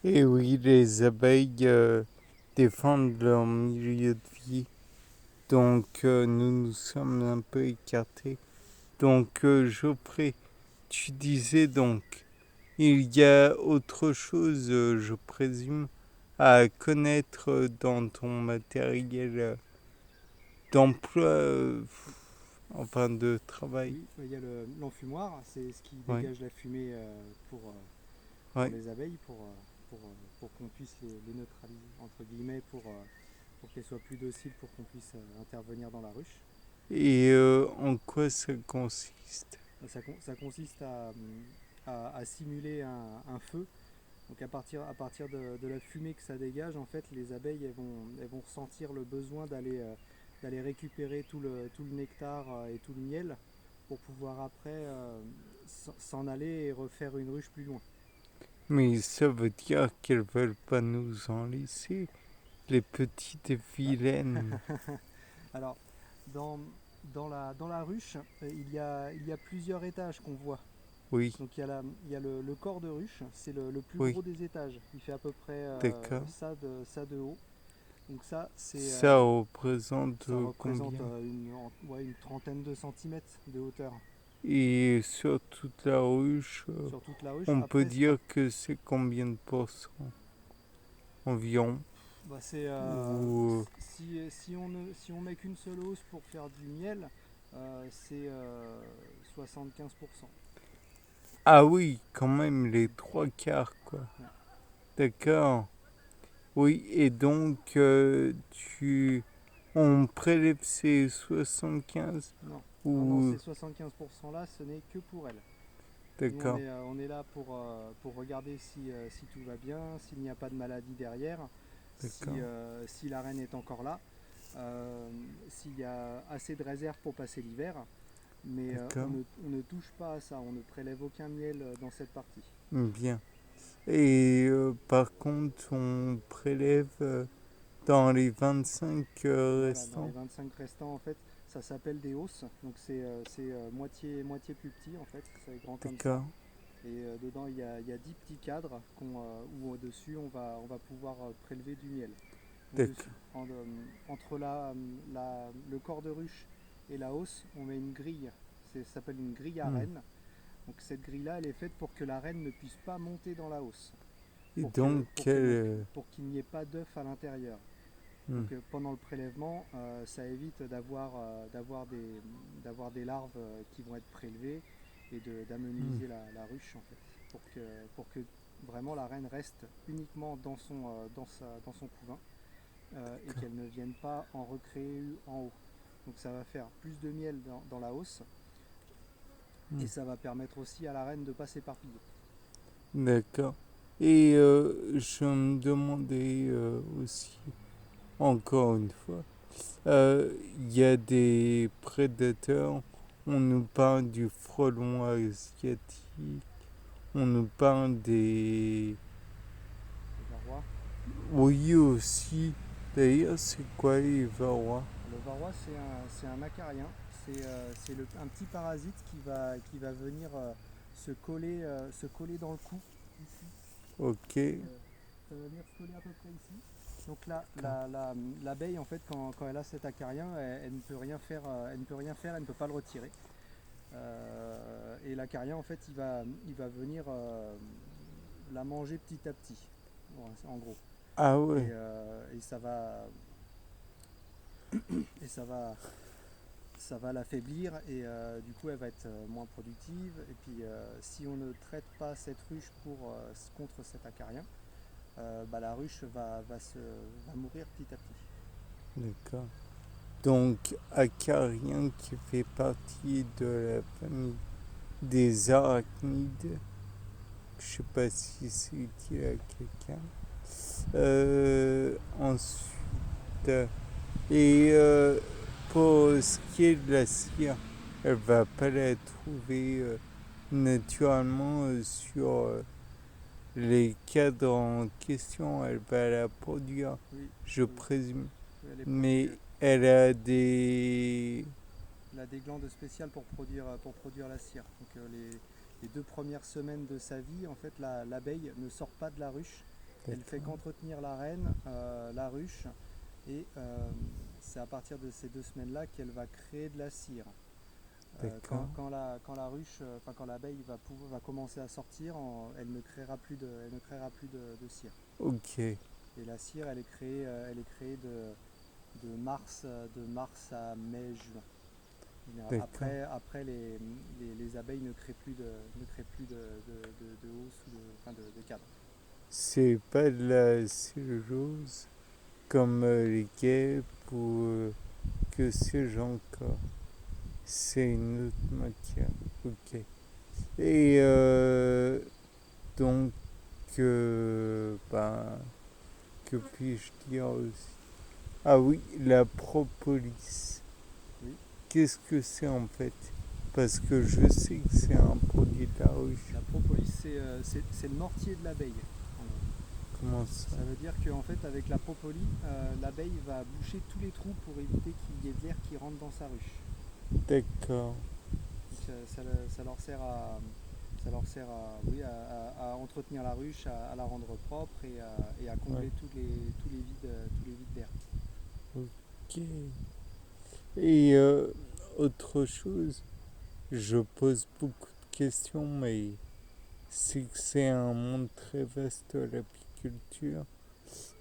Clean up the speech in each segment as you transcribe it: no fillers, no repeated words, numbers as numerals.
Et oui, les abeilles défendent leur milieu de vie. Donc nous nous sommes un peu écartés. Donc Geoffrey, tu disais donc, il y a autre chose, je présume, à connaître dans ton matériel d'emploi, enfin de travail. Oui, il y a l'enfumoir, c'est ce qui Oui, dégage la fumée pour oui. les abeilles, pour qu'on puisse les neutraliser, entre guillemets, pour qu'elles soient plus dociles, pour qu'on puisse intervenir dans la ruche. Et en quoi ça consiste? Ça consiste à simuler un feu. Donc à partir de la fumée que ça dégage, en fait, les abeilles elles vont ressentir le besoin d'aller récupérer tout le nectar et tout le miel pour pouvoir après s'en aller et refaire une ruche plus loin. Mais ça veut dire qu'elles veulent pas nous en laisser, les petites Bah, vilaines. alors, dans, dans la ruche, il y a plusieurs étages qu'on voit. Oui, Donc il y a le corps de ruche, c'est le plus oui, gros des étages. Il fait à peu près d'accord. ça de haut. Donc Ça représente ça représente combien? ouais, une trentaine de centimètres de hauteur Et sur toute la ruche, sur toute la ruche. on peut dire que c'est combien de pourcents environ? Bah Ou si on met qu'une seule hausse pour faire du miel, c'est 75%. ah oui, quand même les Mm. trois quarts quoi. Ouais. D'accord. Oui, et donc on prélève ces 75 Non, non, ou ces 75% là, ce n'est que pour elle. Nous, d'accord, on est là pour regarder si tout va bien, s'il n'y a pas de maladie derrière, d'accord, si la reine est encore là, euh, s'il y a assez de réserves pour passer l'hiver. Mais d'accord. on ne touche pas à ça, on ne prélève aucun miel dans cette partie. Bien. Et par contre, on prélève dans les 25 Voilà, dans les restants. 25 restants, en fait, ça s'appelle des hausses. Donc c'est moitié plus petit, en fait, c'est grand comme ça. D'accord, Et dedans, il y a 10 petits cadres où au-dessus, on va pouvoir prélever du miel. d'accord. Au-dessus, entre le corps de ruche et la hausse, on met une grille. Ça s'appelle une grille à Hmm. reine. Donc cette grille-là, elle est faite pour que la reine ne puisse pas monter dans la hausse, Et donc, pour qu'il n'y ait pas d'œuf à l'intérieur. hmm, Donc pendant le prélèvement, ça évite d'avoir des larves qui vont être prélevées et hmm, d'amenuiser la ruche en fait, pour que vraiment la reine reste uniquement dans son couvain et d'accord, qu'elle ne vienne pas en recréer en haut. Donc ça va faire plus de miel dans la hausse hmm, et ça va permettre aussi à la reine de ne pas s'éparpiller. d'accord. Et je me demandais aussi, encore une fois, il y a des prédateurs. On nous parle du frelon asiatique. On nous parle des... Le varroa. Oui aussi. D'ailleurs, c'est quoi les varrois? Le varroa, c'est un acarien. Un petit parasite qui va venir se coller dans le cou, ici. Ok. Euh, Ça va venir se coller à peu près ici. Donc là, D'accord. l'abeille, en fait, quand elle a cet acarien, elle ne peut rien faire, elle ne peut rien faire, elle ne peut pas le retirer. Et l'acarien, en fait, il va venir la manger petit à petit, en gros. Ah ouais. Et et ça va l'affaiblir et du coup elle va être moins productive. Et puis si on ne traite pas cette ruche contre cet acarien, bah, la ruche va mourir petit à petit. D'accord. Donc, acarien qui fait partie de la famille des arachnides. Je sais pas si c'est utile à quelqu'un. Ensuite, et pour ce qui est de la cire, elle va pas la trouver naturellement sur les cadres en question. Elle va la produire, Oui, je oui, présume. oui, elle est Mais produite. elle a des... Elle a des glandes spéciales pour produire la cire. Donc les deux premières semaines de sa vie, en fait, l'abeille ne sort pas de la ruche Elle fait D'accord. qu'entretenir la reine, la ruche, et c'est à partir de ces 2 semaines-là qu'elle va créer de la cire. D'accord. Quand la ruche, quand l'abeille va commencer à sortir, elle ne créera plus de cire. Ok. Et la cire, elle est créée de mars à mai, juin. D'accord. Après les abeilles ne créent plus de hausse ou de cadre. C'est pas de la cellulose comme les guêpes ou que sais-je encore. C'est une autre matière. Ok. Et donc, ben, que puis-je dire aussi? Ah oui, la propolis. Oui, Qu'est-ce que c'est en fait? Parce que je sais que c'est un produit de la ruche. la propolis, c'est le mortier de l'abeille, en gros. Comment ça? Ça veut dire qu'en fait, avec la propolis, l'abeille va boucher tous les trous pour éviter qu'il y ait de l'air qui rentre dans sa ruche. D'accord. Donc ça leur sert oui, à entretenir la ruche, à la rendre propre et à Ouais. combler tous les vides d'air. Ok. Et autre chose, je pose beaucoup de questions, mais c'est que c'est un monde très vaste, l'apiculture.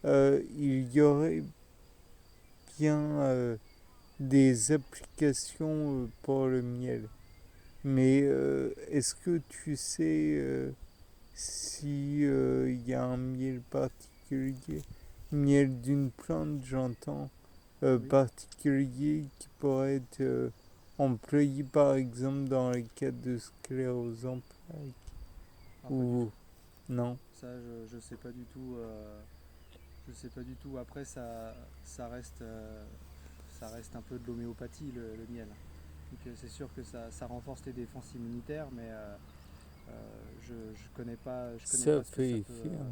Il y aurait bien des applications pour le miel. Mais est-ce que tu sais si il y a un miel particulier, miel d'une plante, j'entends, Oui, particulier qui pourrait être employé par exemple dans les cas de sclérose en plaques pas du ou tout. non? Ça, je sais pas du tout. Je sais pas du tout. Après, ça reste un peu de l'homéopathie, le miel. Donc c'est sûr que ça renforce les défenses immunitaires, mais je connais Ça pas ce que ça fait peut, effet, hein.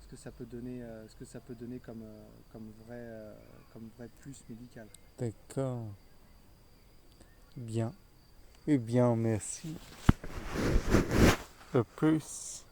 ce que ça peut donner comme vrai plus médical. D'accord, bien. Eh bien, merci. Ok. À plus.